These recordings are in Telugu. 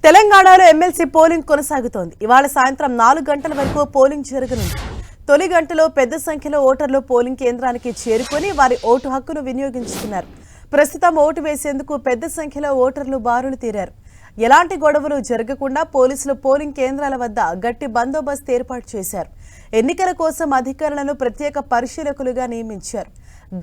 తెలంగాణలో ఎమ్మెల్సీ పోలింగ్ కొనసాగుతోంది. ఇవాళ సాయంత్రం 4 గంటల వరకు పోలింగ్ జరగనుంది. తొలి గంటలో పెద్ద సంఖ్యలో ఓటర్లు పోలింగ్ కేంద్రానికి చేరుకొని వారి ఓటు హక్కును వినియోగించుకున్నారు. ప్రస్తుతం ఓటు వేసేందుకు పెద్ద సంఖ్యలో ఓటర్లు బారులు తీరారు. ఎలాంటి గొడవలు జరగకుండా పోలీసులు పోలింగ్ కేంద్రాల వద్ద గట్టి బందోబస్తు ఏర్పాటు చేశారు. ఎన్నికల కోసం అధికారులను ప్రత్యేక పరిశీలకులుగా నియమించారు.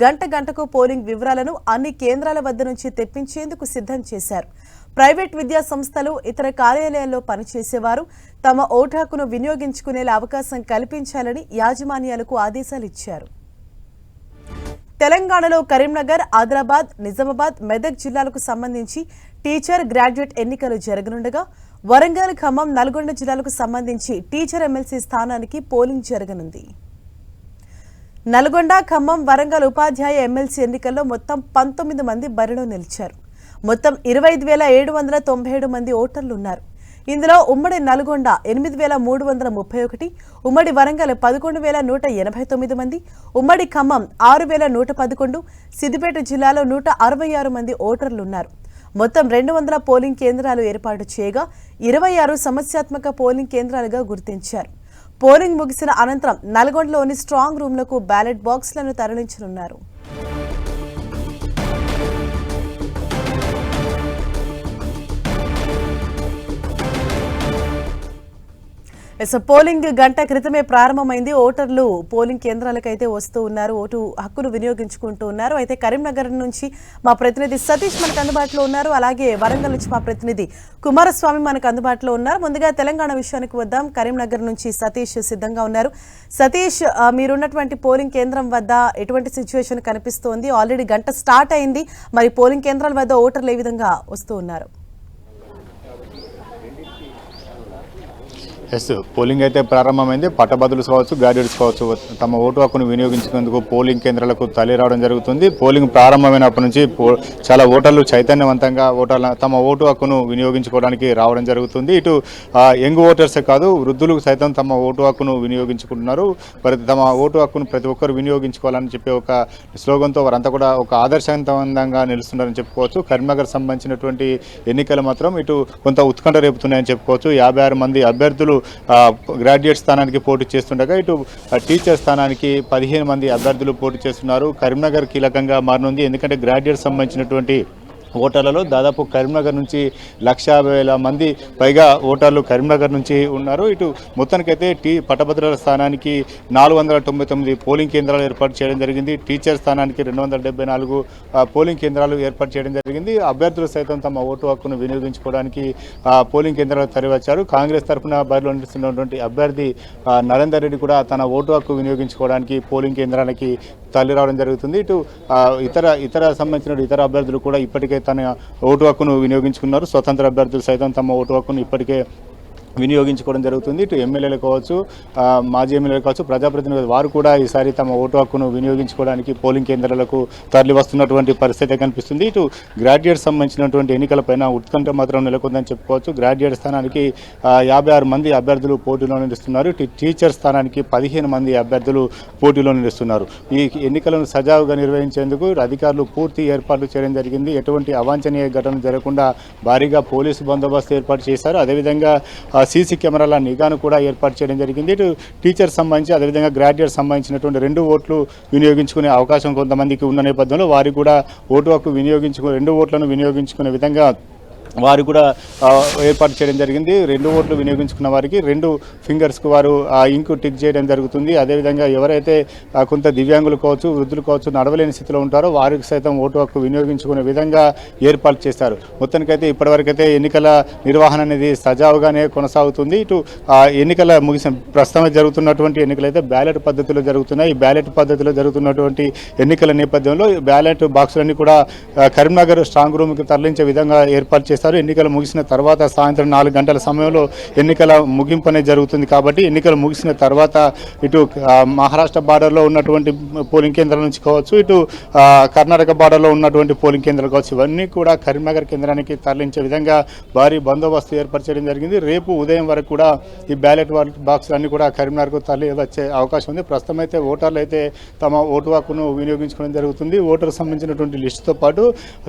గంట గంటకు పోలింగ్ వివరాలను అన్ని కేంద్రాల వద్ద నుంచి తెప్పించేందుకు సిద్ధం చేశారు. ప్రైవేట్ విద్యా సంస్థలు, ఇతర కార్యాలయాల్లో పనిచేసేవారు తమ ఓటు హక్కును వినియోగించుకునేలా అవకాశం కల్పించాలని యాజమాన్యాలకు ఆదేశాలు ఇచ్చారు. తెలంగాణలో కరీంనగర్, ఆదిలాబాద్, నిజామాబాద్, మెదక్ జిల్లాలకు సంబంధించి టీచర్, గ్రాడ్యుయేట్ ఎన్నికలు జరగనుండగా వరంగల్, ఖమ్మం, నల్గొండ జిల్లాలకు సంబంధించి టీచర్ ఎమ్మెల్సీ స్థానానికి పోలింగ్ జరగనుంది. నల్గొండ, ఖమ్మం, వరంగల్ ఉపాధ్యాయ ఎమ్మెల్సీ ఎన్నికల్లో మొత్తం 19 మంది బరిలో నిలిచారు. మొత్తం 25,797 మంది ఓటర్లు ఉన్నారు. ఇందులో ఉమ్మడి నల్గొండ 8,331, ఉమ్మడి వరంగల్ 11,189 మంది, ఉమ్మడి ఖమ్మం 6,111, సిద్దిపేట జిల్లాలో 166 మంది ఓటర్లు ఉన్నారు. మొత్తం 200 పోలింగ్ కేంద్రాలు ఏర్పాటు చేయగా 26 సమస్యాత్మక పోలింగ్ కేంద్రాలుగా గుర్తించారు. పోలింగ్ ముగిసిన అనంతరం నల్గొండలోని స్ట్రాంగ్ రూమ్లకు బ్యాలెట్ బాక్స్లను తరలించనున్నారు. పోలింగ్ గంట క్రితమే ప్రారంభమైంది. ఓటర్లు పోలింగ్ కేంద్రాలకైతే వస్తూ ఉన్నారు, ఓటు హక్కును వినియోగించుకుంటూ ఉన్నారు. అయితే కరీంనగర్ నుంచి మా ప్రతినిధి సతీష్ మనకు అందుబాటులో ఉన్నారు. అలాగే వరంగల్ నుంచి మా ప్రతినిధి కుమారస్వామి మనకు అందుబాటులో ఉన్నారు. ముందుగా తెలంగాణ విషయానికి వద్దాం. కరీంనగర్ నుంచి సతీష్ సిద్ధంగా ఉన్నారు. సతీష్, మీరున్నటువంటి పోలింగ్ కేంద్రం వద్ద ఎటువంటి సిచ్యువేషన్ కనిపిస్తోంది? ఆల్రెడీ గంట స్టార్ట్ అయింది. మరి పోలింగ్ కేంద్రాల వద్ద ఓటర్లు ఏ విధంగా వస్తూ ఉన్నారు? ఎస్, పోలింగ్ అయితే ప్రారంభమైంది. పట్టభద్రులు కావచ్చు, గ్రాడ్యుయేట్స్ కావచ్చు తమ ఓటు హక్కును వినియోగించుకునేందుకు పోలింగ్ కేంద్రాలకు తరలి రావడం జరుగుతుంది. పోలింగ్ ప్రారంభమైనప్పటి నుంచి చాలా ఓటర్లు చైతన్యవంతంగా తమ ఓటు హక్కును వినియోగించుకోవడానికి రావడం జరుగుతుంది. ఇటు యంగ్ ఓటర్సే కాదు, వృద్ధులు సైతం తమ ఓటు హక్కును వినియోగించుకుంటున్నారు. తమ ఓటు హక్కును ప్రతి ఒక్కరు వినియోగించుకోవాలని చెప్పి ఒక స్లోగన్తో వారంతా కూడా ఒక ఆదర్శవంతంగా నిలుస్తున్నారని చెప్పుకోవచ్చు. కరీంనగర్ సంబంధించినటువంటి ఎన్నికలు మాత్రం ఇటు కొంత ఉత్కంఠ రేపుతున్నాయని చెప్పుకోవచ్చు. 56 మంది అభ్యర్థులు గ్రాడ్యుయేట్ స్థానానికి పోటీ చేస్తుండగా ఇటు టీచర్ స్థానానికి 15 మంది అభ్యర్థులు పోటీ చేస్తున్నారు. కరీంనగర్ కీలకంగా మారనుంది. ఎందుకంటే గ్రాడ్యుయేట్ సంబంధించినటువంటి ఓటర్లలో దాదాపు కరీంనగర్ నుంచి 1,50,000 మంది పైగా ఓటర్లు కరీంనగర్ నుంచి ఉన్నారు. ఇటు మొత్తానికైతే పట్టభద్రుల స్థానానికి 499 పోలింగ్ కేంద్రాలు ఏర్పాటు చేయడం జరిగింది. టీచర్ స్థానానికి 274 పోలింగ్ కేంద్రాలు ఏర్పాటు చేయడం జరిగింది. అభ్యర్థులు సైతం తమ ఓటు హక్కును వినియోగించుకోవడానికి పోలింగ్ కేంద్రాలు తరలివచ్చారు. కాంగ్రెస్ తరఫున బరిలో నిలుస్తున్నటువంటి అభ్యర్థి నరేందర్ రెడ్డి కూడా తన ఓటు హక్కు వినియోగించుకోవడానికి పోలింగ్ కేంద్రానికి తరలి రావడం జరుగుతుంది. ఇటు ఇతర సంబంధించిన ఇతర అభ్యర్థులు కూడా ఇప్పటికే తన ఓటు హక్కును వినియోగించుకున్నారు. స్వతంత్ర అభ్యర్థులు సైతం తమ ఓటు హక్కును ఇప్పటికే వినియోగించుకోవడం జరుగుతుంది. ఇటు ఎమ్మెల్యేలు కావచ్చు, మాజీ ఎమ్మెల్యేలు కావచ్చు, ప్రజాప్రతినిధులు వారు కూడా ఈసారి తమ ఓటు హక్కును వినియోగించుకోవడానికి పోలింగ్ కేంద్రాలకు తరలి వస్తున్నటువంటి పరిస్థితి కనిపిస్తుంది. ఇటు గ్రాడ్యుయేట్ సంబంధించినటువంటి ఎన్నికలపైన ఉత్కంఠ మాత్రం నెలకొందని చెప్పుకోవచ్చు. గ్రాడ్యుయేట్ స్థానానికి 56 మంది అభ్యర్థులు పోటీలో నిలుస్తున్నారు. టీచర్ స్థానానికి 15 మంది అభ్యర్థులు పోటీలో నిలుస్తున్నారు. ఈ ఎన్నికలను సజావుగా నిర్వహించేందుకు అధికారులు పూర్తి ఏర్పాట్లు చేయడం జరిగింది. ఎటువంటి అవాంఛనీయ ఘటనలు జరగకుండా భారీగా పోలీసు బందోబస్తు ఏర్పాటు చేశారు. అదేవిధంగా సీసీ కెమెరాల నిఘాను కూడా ఏర్పాటు చేయడం జరిగింది. ఇటు టీచర్ సంబంధించి అదేవిధంగా గ్రాడ్యుయేట్ సంబంధించినటువంటి 2 ఓట్లు వినియోగించుకునే అవకాశం కొంతమందికి ఉన్న నేపథ్యంలో వారికి కూడా ఓటు హక్కు 2 ఓట్లను వినియోగించుకునే విధంగా వారు కూడా ఏర్పాటు చేయడం జరిగింది. 2 ఓట్లు వినియోగించుకున్న వారికి 2 ఫింగర్స్కు వారు ఇంకు టిక్ చేయడం జరుగుతుంది. అదేవిధంగా ఎవరైతే కొంత దివ్యాంగులు కావచ్చు, వృద్ధులు కావచ్చు, నడవలేని స్థితిలో ఉంటారో వారికి సైతం ఓటు హక్కు వినియోగించుకునే విధంగా ఏర్పాటు చేశారు. మొత్తానికైతే ఇప్పటివరకైతే ఎన్నికల నిర్వహణ అనేది సజావుగానే కొనసాగుతుంది. ఇటు ఎన్నికల ప్రస్తుతం జరుగుతున్నటువంటి ఎన్నికలైతే బ్యాలెట్ పద్ధతిలో జరుగుతున్నాయి. ఈ బ్యాలెట్ పద్ధతిలో జరుగుతున్నటువంటి ఎన్నికల నేపథ్యంలో బ్యాలెట్ బాక్సులన్నీ కూడా కరీంనగర్ స్ట్రాంగ్ రూమ్కి తరలించే విధంగా ఏర్పాటు చేస్తారు. ఎన్నికలు ముగిసిన తర్వాత సాయంత్రం 4 గంటల సమయంలో ఎన్నికల ముగింపు అనేది జరుగుతుంది. కాబట్టి ఎన్నికలు ముగిసిన తర్వాత ఇటు మహారాష్ట్ర బార్డర్లో ఉన్నటువంటి పోలింగ్ కేంద్రాల నుంచి కావచ్చు, ఇటు కర్ణాటక బార్డర్లో ఉన్నటువంటి పోలింగ్ కేంద్రాలు కావచ్చు, ఇవన్నీ కూడా కరీంనగర్ కేంద్రానికి తరలించే విధంగా భారీ బందోబస్తు ఏర్పాటు చేయడం జరిగింది. రేపు ఉదయం వరకు కూడా ఈ బ్యాలెట్ బాక్సులు అన్ని కూడా కరీంనగర్కు తరలి వచ్చే అవకాశం ఉంది. ప్రస్తుతం అయితే ఓటర్లు అయితే తమ ఓటు హక్కును వినియోగించుకోవడం జరుగుతుంది. ఓటర్కు సంబంధించినటువంటి లిస్టుతో పాటు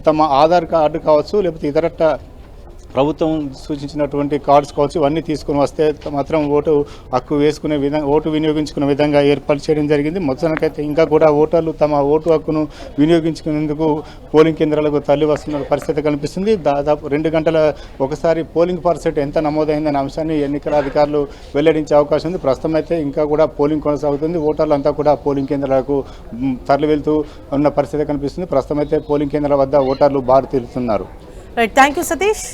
తమ ఆధార్ కార్డు కావచ్చు, లేకపోతే ఇతర ప్రభుత్వం సూచించినటువంటి కార్డ్స్ కావచ్చు ఇవన్నీ తీసుకుని వస్తే మాత్రం ఓటు హక్కు వేసుకునే విధంగా ఓటు వినియోగించుకునే విధంగా ఏర్పాటు చేయడం జరిగింది. మొత్తానికైతే ఇంకా కూడా ఓటర్లు తమ ఓటు హక్కును వినియోగించుకునేందుకు పోలింగ్ కేంద్రాలకు తరలి వస్తున్న పరిస్థితి కనిపిస్తుంది. దాదాపు 2 గంటల ఒకసారి పోలింగ్ పర్సెంట్ ఎంత నమోదైందనే అంశాన్ని ఎన్నికల అధికారులు వెల్లడించే అవకాశం ఉంది. ప్రస్తుతం అయితే ఇంకా కూడా పోలింగ్ కొనసాగుతుంది. ఓటర్లు అంతా కూడా పోలింగ్ కేంద్రాలకు తరలి వెళ్తూ ఉన్న పరిస్థితి కనిపిస్తుంది. ప్రస్తుతం అయితే పోలింగ్ కేంద్రాల వద్ద ఓటర్లు బారు తీరుతున్నారు. Thank you Satish.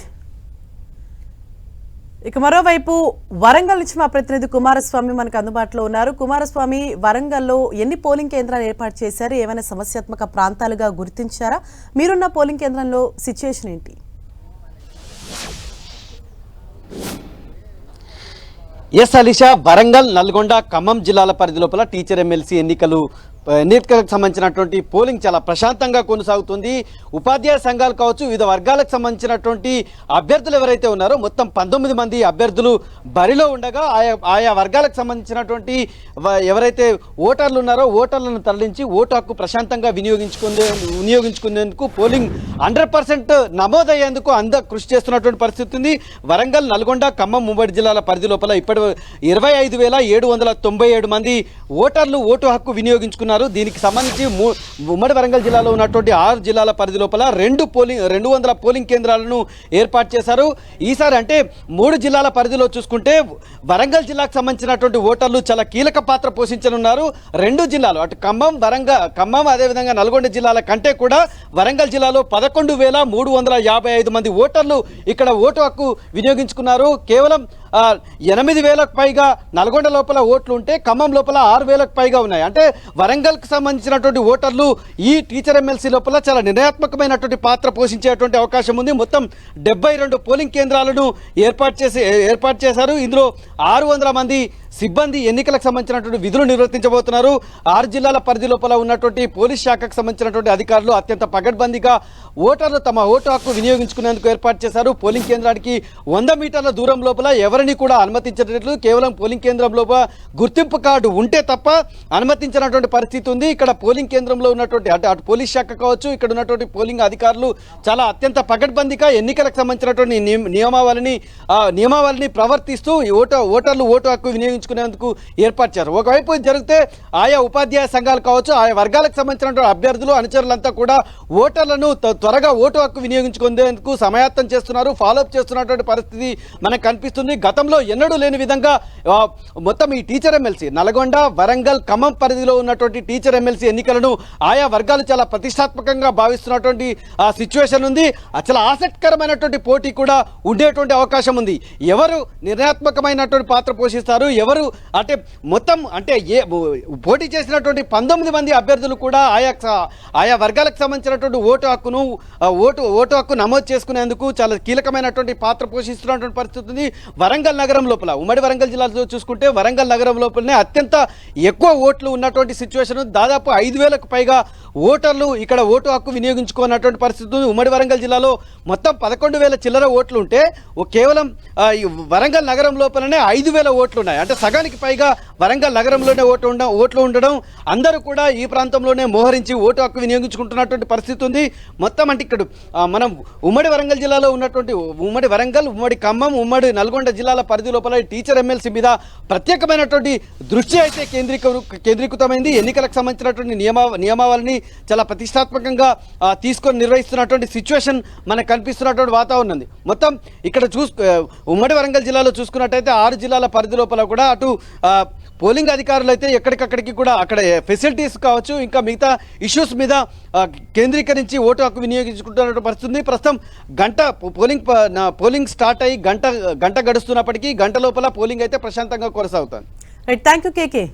ఇక మరోవైపు వరంగల్ నుంచి మా ప్రతినిధి కుమారస్వామి మనకు అందుబాటులో ఉన్నారు. కుమారస్వామి, వరంగల్లో ఎన్ని పోలింగ్ కేంద్రాలు ఏర్పాటు చేశారు? ఏమైనా సమస్యాత్మక ప్రాంతాలుగా గుర్తించారా? మీరున్న పోలింగ్ కేంద్రంలో సిచ్యుయేషన్ ఏంటి? ఎస్ అలీషా, వరంగల్, నల్గొండ, ఖమ్మం జిల్లాల పరిధి లోపల టీచర్ ఎమ్మెల్సీ ఎన్నికలకు సంబంధించినటువంటి పోలింగ్ చాలా ప్రశాంతంగా కొనసాగుతుంది. ఉపాధ్యాయ సంఘాలు కావచ్చు, వివిధ వర్గాలకు సంబంధించినటువంటి అభ్యర్థులు ఎవరైతే ఉన్నారో మొత్తం 19 మంది అభ్యర్థులు బరిలో ఉండగా ఆయా వర్గాలకు సంబంధించినటువంటి ఎవరైతే ఓటర్లు ఉన్నారో ఓటర్లను తరలించి ఓటు హక్కు ప్రశాంతంగా వినియోగించుకునేందుకు పోలింగ్ 100% నమోదయ్యేందుకు అందరూ కృషి చేస్తున్నటువంటి పరిస్థితి ఉంది. వరంగల్, నల్గొండ, ఖమ్మం ఉమ్మడి జిల్లాల పరిధి లోపల ఇప్పటి 25,797 మంది ఓటర్లు ఓటు హక్కు వినియోగించుకున్నారు. దీనికి సంబంధించి ఉమ్మడి వరంగల్ జిల్లాలో ఉన్నటువంటి 6 జిల్లాల పరిధి లోపల 200 పోలింగ్ కేంద్రాలను ఏర్పాటు చేశారు. ఈసారి అంటే 3 జిల్లాల పరిధిలో చూసుకుంటే వరంగల్ జిల్లాకు సంబంధించినటువంటి ఓటర్లు చాలా కీలక పాత్ర పోషించనున్నారు. 2 జిల్లాలు అటు ఖమ్మం అదేవిధంగా నల్గొండ జిల్లాల కంటే కూడా వరంగల్ జిల్లాలో 11,355 మంది ఓటర్లు ఇక్కడ ఓటు హక్కు వినియోగించుకున్నారు. కేవలం 8,000కు పైగా నల్గొండ లోపల ఓట్లు ఉంటే ఖమ్మం లోపల 6,000కు పైగా ఉన్నాయి. అంటే వరంగల్కి సంబంధించినటువంటి ఓటర్లు ఈ టీచర్ ఎమ్మెల్సీ లోపల చాలా నిర్ణయాత్మకమైనటువంటి పాత్ర పోషించేటువంటి అవకాశం ఉంది. మొత్తం 72 పోలింగ్ కేంద్రాలను ఏర్పాటు చేశారు. ఇందులో 600 మంది సిబ్బంది ఎన్నికలకు సంబంధించినటువంటి విధులు నిర్వర్తించబోతున్నారు. 6 జిల్లాల పరిధి లోపల ఉన్నటువంటి పోలీస్ శాఖకు సంబంధించినటువంటి అధికారులు అత్యంత పగడ్బందీగా ఓటర్లు తమ ఓటు హక్కు వినియోగించుకునేందుకు ఏర్పాటు చేశారు. పోలింగ్ కేంద్రానికి 100 మీటర్ల దూరం లోపల ఎవరిని కూడా అనుమతించట్లేదు. కేవలం పోలింగ్ కేంద్రం లోపల గుర్తింపు కార్డు ఉంటే తప్ప అనుమతించినటువంటి పరిస్థితి ఉంది. ఇక్కడ పోలింగ్ కేంద్రంలో ఉన్నటువంటి అటు పోలీస్ శాఖ కావచ్చు, ఇక్కడ ఉన్నటువంటి పోలింగ్ అధికారులు చాలా అత్యంత పగడ్బందీగా ఎన్నికలకు సంబంధించినటువంటి నియమావళిని ప్రవర్తిస్తూ ఓటర్లు ఓటు హక్కు వినియోగించుకునేందుకు ఏర్పాటు చేశారు. ఒకవైపు జరిగితే ఆయా ఉపాధ్యాయ సంఘాలు కావచ్చు, ఆయా వర్గాలకు సంబంధించినటువంటి అభ్యర్థులు అనుచరులంతా కూడా ఓటర్లను త్వరగా ఓటు హక్కు వినియోగించుకునేందుకు సమాయత్తం చేస్తున్నారు, ఫాలోఅప్ చేస్తున్నటువంటి పరిస్థితి మనకు కనిపిస్తుంది. గతంలో ఎన్నడూ లేని విధంగా మొత్తం ఈ టీచర్ ఎమ్మెల్సీ నల్గొండ, వరంగల్, ఖమ్మం పరిధిలో ఉన్నటువంటి టీచర్ ఎమ్మెల్సీ ఎన్నికలను ఆయా వర్గాలు చాలా ప్రతిష్టాత్మకంగా భావిస్తున్నటువంటి సిచ్యువేషన్ ఉంది. చాలా ఆసక్తికరమైనటువంటి పోటీ కూడా ఉండేటువంటి అవకాశం ఉంది. ఎవరు నిర్ణయాత్మకమైనటువంటి పాత్ర పోషిస్తారు, ఎవరు అంటే మొత్తం అంటే పోటీ చేసినటువంటి 19 మంది అభ్యర్థులు కూడా ఆయా వర్గాలకు సంబంధించినటువంటి ఓటు హక్కు నమోదు చేసుకునేందుకు చాలా కీలకమైనటువంటి పాత్ర పోషిస్తున్నటువంటి పరిస్థితి ఉంది. వరంగల్ నగరం లోపల ఉమ్మడి వరంగల్ జిల్లాలో చూసుకుంటే వరంగల్ నగరం లోపలనే అత్యంత ఎక్కువ ఓట్లు ఉన్నటువంటి సిచ్యువేషన్. దాదాపు 5,000కు పైగా ఓటర్లు ఇక్కడ ఓటు హక్కు వినియోగించుకున్నటువంటి పరిస్థితి ఉంది. ఉమ్మడి వరంగల్ జిల్లాలో మొత్తం 11,000 చిల్లర ఓట్లు ఉంటే కేవలం వరంగల్ నగరం లోపలనే 5,000 ఓట్లు ఉన్నాయి. అంటే సగానికి పైగా వరంగల్ నగరంలోనే ఓట్లు ఉండడం, అందరూ కూడా ఈ ప్రాంతంలోనే మోహరించి ఓటు హక్కు వినియోగించుకుంటున్నటువంటి పరిస్థితి ఉంది. మొత్తం అంటే ఇక్కడ మనం ఉమ్మడి వరంగల్ జిల్లాలో ఉన్నటువంటి ఉమ్మడి వరంగల్, ఉమ్మడి ఖమ్మం, ఉమ్మడి నల్గొండ జిల్లాల పరిధి లోపల టీచర్ ఎమ్మెల్సీ మీద ప్రత్యేకమైనటువంటి దృష్టి అయితే కేంద్రీకృతమైంది. ఎన్నికలకు సంబంధించినటువంటి నియమావళిని చాలా ప్రతిష్టాత్మకంగా తీసుకొని నిర్వహిస్తున్నటువంటి సిచ్యువేషన్ మనకు కనిపిస్తున్నటువంటి వాతావరణం ఉంది. మొత్తం ఇక్కడ ఉమ్మడి వరంగల్ జిల్లాలో చూసుకున్నట్టయితే 6 జిల్లాల పరిధి లోపల కూడా అటు పోలింగ్ అధికారులు అయితే ఎక్కడికక్కడికి కూడా అక్కడ ఫెసిలిటీస్ కావచ్చు, ఇంకా మిగతా ఇష్యూస్ మీద కేంద్రీకరించి ఓటు హక్కు వినియోగించుకుంటున్న పరిస్థితి. ప్రస్తుతం పోలింగ్ స్టార్ట్ అయ్యి గంట గడుస్తున్నప్పటికీ గంట లోపల పోలింగ్ అయితే ప్రశాంతంగా కొనసాగుతుంది. థ్యాంక్ యూ కేకే.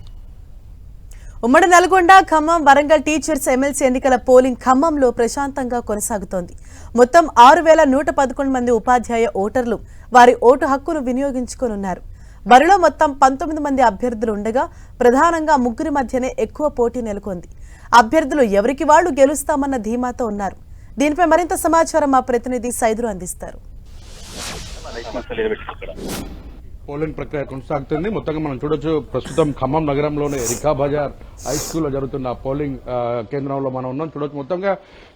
ఉమ్మడి నల్గొండ, ఖమ్మం, వరంగల్ టీచర్స్ ఎమ్మెల్సీ ఎన్నికల పోలింగ్ ఖమ్మంలో ప్రశాంతంగా కొనసాగుతోంది. మొత్తం 6,111 మంది ఉపాధ్యాయ ఓటర్లు వారి ఓటు హక్కును వినియోగించుకోనున్నారు. బరిలో మొత్తం 19 మంది అభ్యర్థులు ఉండగా ప్రధానంగా 3 మధ్యనే ఎక్కువ పోటీ నెలకొంది. అభ్యర్థులు ఎవరికి వాళ్లు గెలుస్తామన్న ధీమాతో ఉన్నారు. దీనిపై మరింత సమాచారం మా ప్రతినిధి సైదులు అందిస్తారు. పోలింగ్ ప్రక్రియ కొనసాగుతుంది. మొత్తంగా మనం చూడొచ్చు, ప్రస్తుతం ఖమ్మం నగరంలోని రికా బజార్ హై స్కూల్లో జరుగుతున్న పోలింగ్ కేంద్రంలో మనం ఉన్నాం. చూడొచ్చు, మొత్తంగా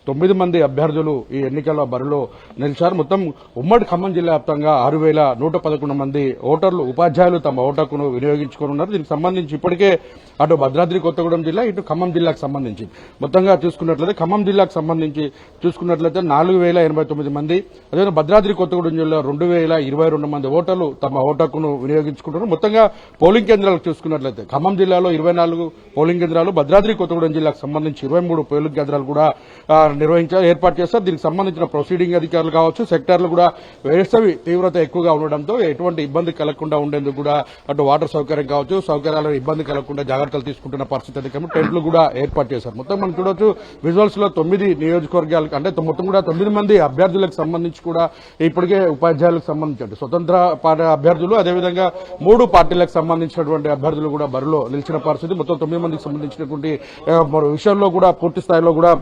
9 మంది అభ్యర్థులు ఈ ఎన్నికల బరిలో నిలిచారు. మొత్తం ఉమ్మడి ఖమ్మం జిల్లా వ్యాప్తంగా 6,111 మంది ఓటర్లు, ఉపాధ్యాయులు తమ ఓటు హక్కును వినియోగించుకున్నారు. దీనికి సంబంధించి ఇప్పటికే అటు భద్రాద్రి కొత్తగూడెం జిల్లా, ఇటు ఖమ్మం జిల్లాకు సంబంధించి మొత్తంగా చూసుకున్నట్లయితే ఖమ్మం జిల్లాకు సంబంధించి చూసుకున్నట్లయితే 4,089 మంది, అదేవిధంగా భద్రాద్రి కొత్తగూడెం జిల్లా 2,022 మంది ఓటర్లు తమ ఓటు హక్కును వినియోగించుకుంటున్నారు. మొత్తంగా పోలింగ్ కేంద్రాలకు చూసుకున్నట్లయితే ఖమ్మం జిల్లాలో 24 పోలింగ్ కేంద్రాలు, భద్రాద్రి కొత్తగూడెం జిల్లాకు సంబంధించి 23 పోలింగ్ కేంద్రాలు కూడా ఏర్పాటు చేస్తారు. దీనికి సంబంధించిన ప్రొసీడింగ్ అధికారులు కావచ్చు, సెక్టార్లు కూడా వేసవి తీవ్రత ఎక్కువగా ఉండడంతో ఎటువంటి ఇబ్బంది కలగకుండా ఉండేందుకు కూడా అటు వాటర్ సౌకర్యం కావచ్చు, సౌకర్యాల ఇబ్బంది కలగకుండా జాగ్రత్తలు తీసుకుంటున్న పరిస్థితి అధికారులు టెంట్లు కూడా ఏర్పాటు చేశారు. మొత్తం మనం చూడొచ్చు, విజువల్స్ లో 9 నియోజకవర్గాలకు అంటే మొత్తం కూడా 9 మంది అభ్యర్థులకు సంబంధించి కూడా ఇప్పటికే ఉపాధ్యాయులకు సంబంధించి స్వతంత్ర అభ్యర్థులు, అదేవిధంగా 3 పార్టీలకు సంబంధించినటువంటి అభ్యర్థులు కూడా బరిలో నిలిచిన పరిస్థితి. మొత్తం 9 మందికి సంబంధించినటువంటి విషయంలో కూడా పూర్తి స్థాయిలో కూడా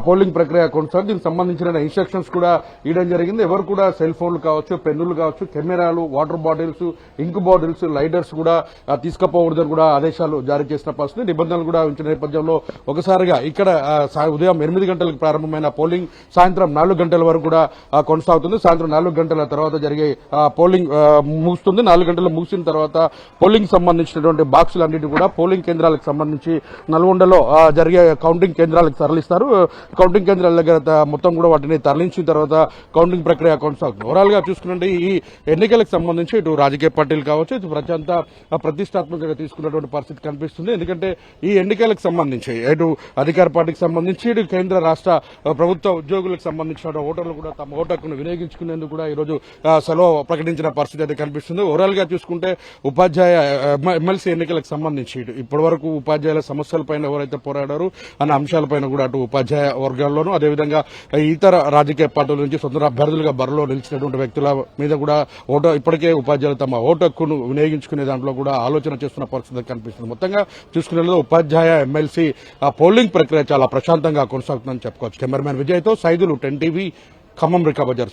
పోలింగ్ ప్రక్రియ కొనసాగుతుంది. దీనికి సంబంధించిన ఇన్స్ట్రక్షన్స్ కూడా ఇవ్వడం జరిగింది. ఎవరు కూడా సెల్ ఫోన్లు కావచ్చు, పెన్నులు కావచ్చు, కెమెరాలు, వాటర్ బాటిల్స్, ఇంక్ బాటిల్స్, లైటర్స్ కూడా తీసుకుపోకూడదని కూడా ఆదేశాలు జారీ చేసిన పరిస్థితి. నిబంధనలు కూడా ఉంచిన నేపథ్యంలో ఒకసారిగా ఇక్కడ ఉదయం 8 గంటలకు ప్రారంభమైన పోలింగ్ సాయంత్రం 4 గంటల వరకు కూడా కొనసాగుతుంది. సాయంత్రం 4 గంటల తర్వాత జరిగే పోలింగ్ ముగుస్తుంది. 4 గంటలు ముగిసిన తర్వాత పోలింగ్ సంబంధించినటువంటి బాక్సులన్నింటినీ కూడా పోలింగ్ కేంద్రాలకు సంబంధించి నల్గొండలో జరిగే కౌంటింగ్ కేంద్రాలకు తరలిస్తారు. కౌంటింగ్ కేంద్రాల దగ్గర మొత్తం కూడా వాటిని తరలించిన తర్వాత కౌంటింగ్ ప్రక్రియ కొనసాగుతుంది. ఓవరాల్ గా చూసుకుంటే ఈ ఎన్నికలకు సంబంధించి ఇటు రాజకీయ పార్టీలు కావచ్చు, ఇటు ప్రజంతా ప్రతిష్టాత్మకంగా తీసుకున్నటువంటి పరిస్థితి కనిపిస్తుంది. ఎందుకంటే ఈ ఎన్నికలకు సంబంధించి ఇటు అధికార పార్టీకి సంబంధించి ఇటు కేంద్ర రాష్ట్ర ప్రభుత్వ ఉద్యోగులకు సంబంధించిన ఓటర్లు కూడా తమ ఓటు హక్కును వినియోగించుకునేందుకు కూడా ఈ రోజు సెలవు ప్రకటించిన పరిస్థితి అయితే కనిపిస్తుంది. ఓవరాల్ గా చూసుకుంటే ఉపాధ్యాయ ఎమ్మెల్సీ ఎన్నికలకు సంబంధించి ఇప్పటి వరకు ఉపాధ్యాయుల సమస్యలపైన ఎవరైతే పోరాడారు అన్న అంశాలపైన కూడా అటు ఉపాధ్యాయ వర్గాల్లోనూ, అదేవిధంగా ఇతర రాజకీయ పార్టీల నుంచి స్వతంత్ర అభ్యర్థులుగా బరిలో నిలిచినటువంటి వ్యక్తుల మీద కూడా ఇప్పటికే ఉపాధ్యాయులు తమ ఓటు హక్కును వినియోగించుకునే దాంట్లో కూడా ఆలోచన చేస్తున్న పరిస్థితి కనిపిస్తుంది. మొత్తంగా చూసుకునే ఉపాధ్యాయ ఎమ్మెల్సీ పోలింగ్ ప్రక్రియ చాలా ప్రశాంతంగా కొనసాగుతుందని చెప్పుకోవచ్చు. కెమెరామెన్ విజయ్తో సైదులు 10 టీవీ ఖమ్మం రికా బజార్.